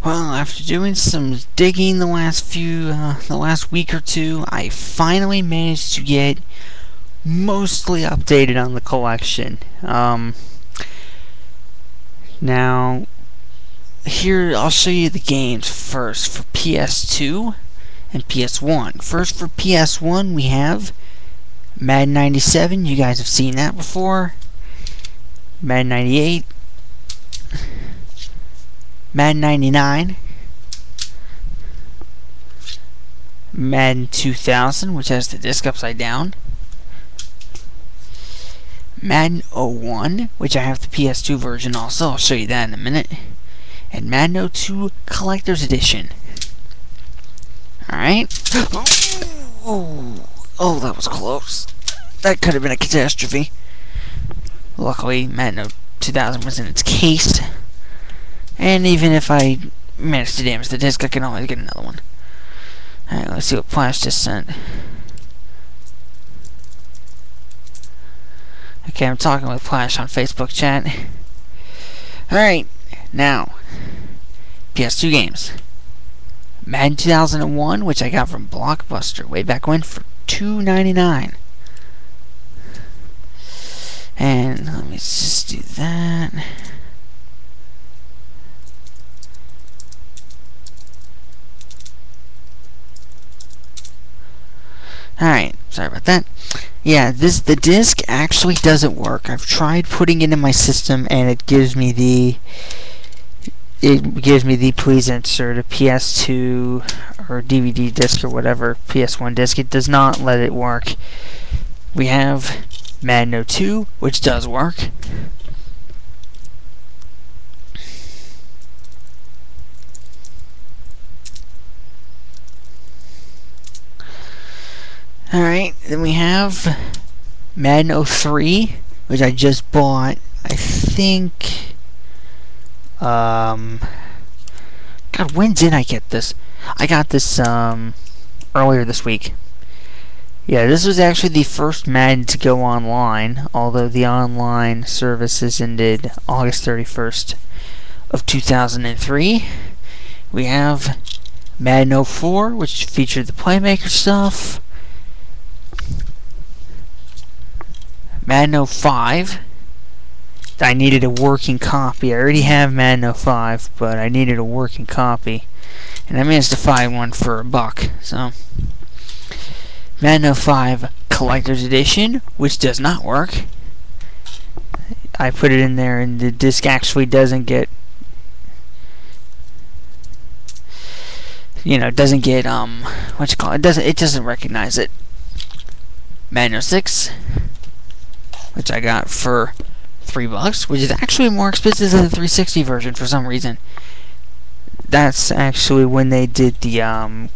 Well, after doing some digging the last week or two, I finally managed to get mostly updated on the collection. Now, here I'll show you the games first for PS2 and PS1. First for PS1, we have Madden 97. You guys have seen that before. Madden 98. Madden 99. Madden 2000, which has the disc upside down. Madden 01, which I have the PS2 version also. I'll show you that in a minute. And Madden 02 Collector's Edition. Alright. Oh, that was close. That could have been a catastrophe. Luckily, Madden 2000 was in its case. And even if I managed to damage the disc, I can always get another one. Alright, let's see what Flash just sent. Okay, I'm talking with Flash on Facebook chat. Alright, now, PS2 games. Madden 2001, which I got from Blockbuster way back when for $2.99. And let me just do that. Alright, sorry about that. Yeah, the disc actually doesn't work. I've tried putting it in my system and it gives me the please insert a PS2 or DVD disc or whatever, PS1 disc. It does not let it work. We have Madden 02, which does work. Alright, then we have Madden 03, which I just bought. I think... God, when did I get this? I got this earlier this week. Yeah, this was actually the first Madden to go online, although the online services ended August 31st of 2003. We have Madden 04, which featured the Playmaker stuff. Madden 05. I needed a working copy. I already have Madden 05, but I needed a working copy. And I managed to find one for $1. So, Madden 05 Collector's Edition, which does not work. I put it in there and the disc actually doesn't get... doesn't get, it doesn't recognize it. Madden 06, which I got for $3, which is actually more expensive than the 360 version for some reason. That's actually when they did the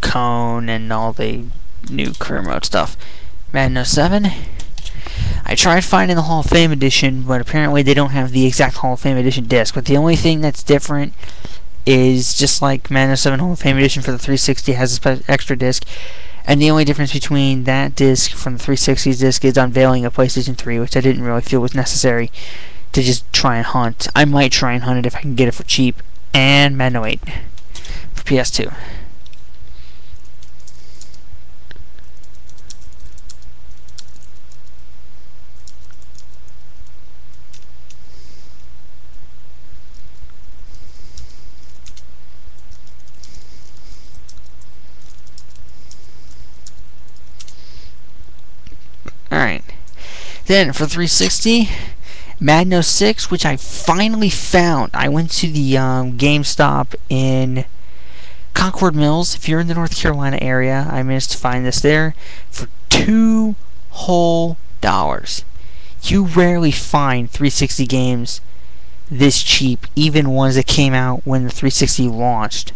cone and all the new career mode stuff. Madden 07. I tried finding the Hall of Fame edition, but apparently they don't have the exact Hall of Fame edition disc. But the only thing that's different is, just like Madden 07 Hall of Fame edition for the 360 has a extra disc. And the only difference between that disc from the 360's disc is unveiling a PlayStation 3, which I didn't really feel was necessary to just try and hunt. I might try and hunt it if I can get it for cheap. And Madden 08 for PS2. Alright. Then for 360, Madden 06, which I finally found. I went to the GameStop in Concord Mills. If you're in the North Carolina area, I managed to find this there for $2 whole. You rarely find 360 games this cheap, even ones that came out when the 360 launched.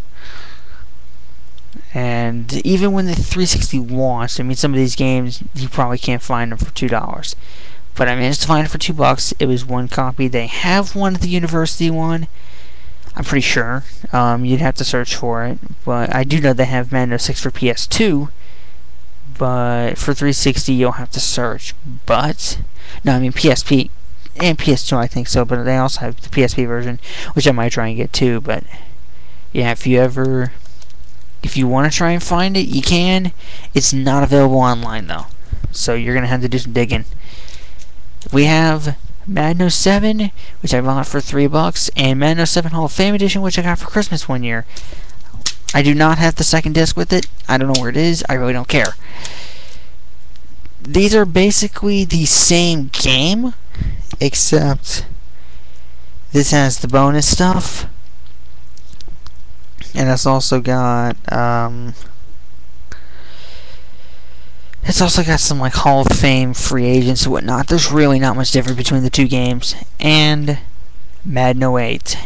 And even when the 360 launched, I mean, some of these games you probably can't find them for $2. But I managed to find it for $2. It was one copy. They have one at the university one. I'm pretty sure. You'd have to search for it. But I do know they have Madden 06 for PS2. But for 360, you'll have to search. But no, I mean PSP and PS2, I think so. But they also have the PSP version, which I might try and get too. But yeah, if you want to try and find it, you can. It's not available online though, so you're gonna have to do some digging. We have Madden 07, which I bought for $3, and Madden 07 Hall of Fame Edition, which I got for Christmas one year. I do not have the second disc with it. I don't know where it is. I really don't care. These are basically the same game, except this has the bonus stuff, and it's also got some like Hall of Fame free agents and whatnot. There's really not much difference between the two games. And Madden 08,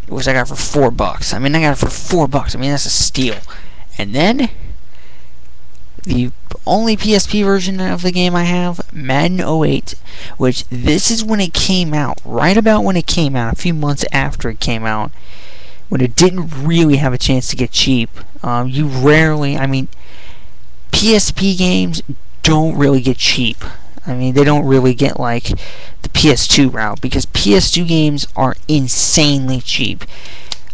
which I got for $4. I mean, I got it for $4. I mean, that's a steal. And then the only PSP version of the game I have, Madden 08, which this is when it came out, right about when it came out, a few months after it came out, when it didn't really have a chance to get cheap. You rarely, I mean, PSP games don't really get cheap. I mean, they don't really get like the PS2 route, because PS2 games are insanely cheap.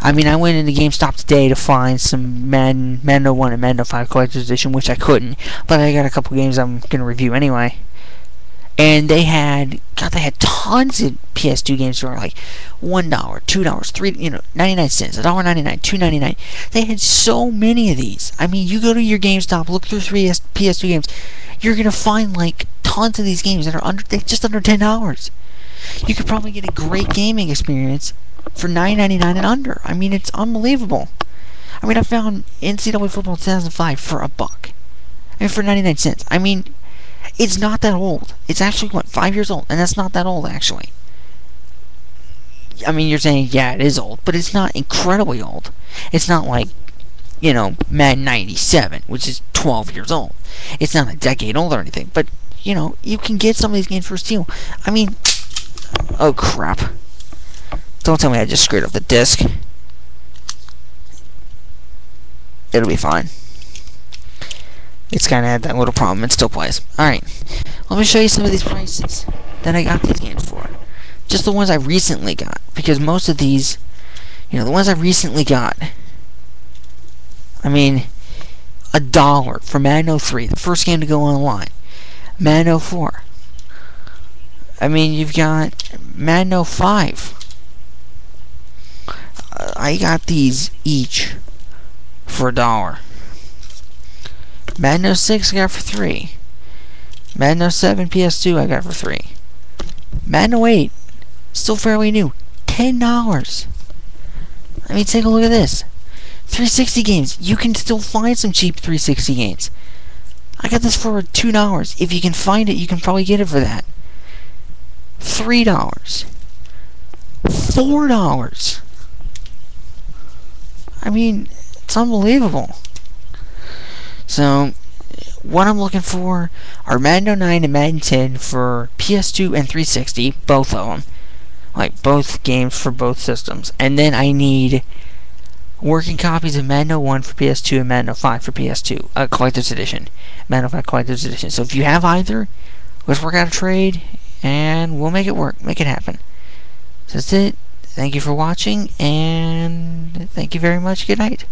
I mean, I went into GameStop today to find some Madden 01 and Madden 05 Collector's Edition, which I couldn't, but I got a couple games I'm going to review anyway. And they had tons of PS2 games for like $1, $2, $3, 99 cents, $1.99, $2.99. They had so many of these. I mean, you go to your GameStop, look through PS2 games, you're gonna find like tons of these games that are just under $10. You could probably get a great gaming experience for $9.99 and under. I mean, it's unbelievable. I mean, I found NCAA Football 2005 for $1. I mean, for 99 cents. I mean, it's not that old. It's actually, what, 5 years old? And that's not that old, actually. I mean, you're saying, yeah, it is old, but it's not incredibly old. It's not like, Madden 97, which is 12 years old. It's not a decade old or anything, but, you can get some of these games for a steal. I mean, oh, crap. Don't tell me I just screwed up the disc. It'll be fine. It's kind of had that little problem. It still plays. Alright. Let me show you some of these prices that I got these games for. Just the ones I recently got. Because most of these, the ones I recently got, I mean, $1 for Madden 03, the first game to go online. Madden 04. I mean, you've got Madden 05. I got these each for $1. Madden 06 I got for $3. Madden 07 PS2 I got for $3. Madden 08, still fairly new, $10. I mean, take a look at this. 360 games. You can still find some cheap 360 games. I got this for $2. If you can find it, you can probably get it for that. $3. $4. I mean, it's unbelievable. So, what I'm looking for are Madden 09 and Madden 10 for PS2 and 360, both of them. Like, both games for both systems. And then I need working copies of Madden 01 for PS2 and Madden 05 for PS2. Collector's Edition. Madden 05 Collector's Edition. So if you have either, let's work out a trade, and we'll make it work. Make it happen. So that's it. Thank you for watching, and thank you very much. Good night.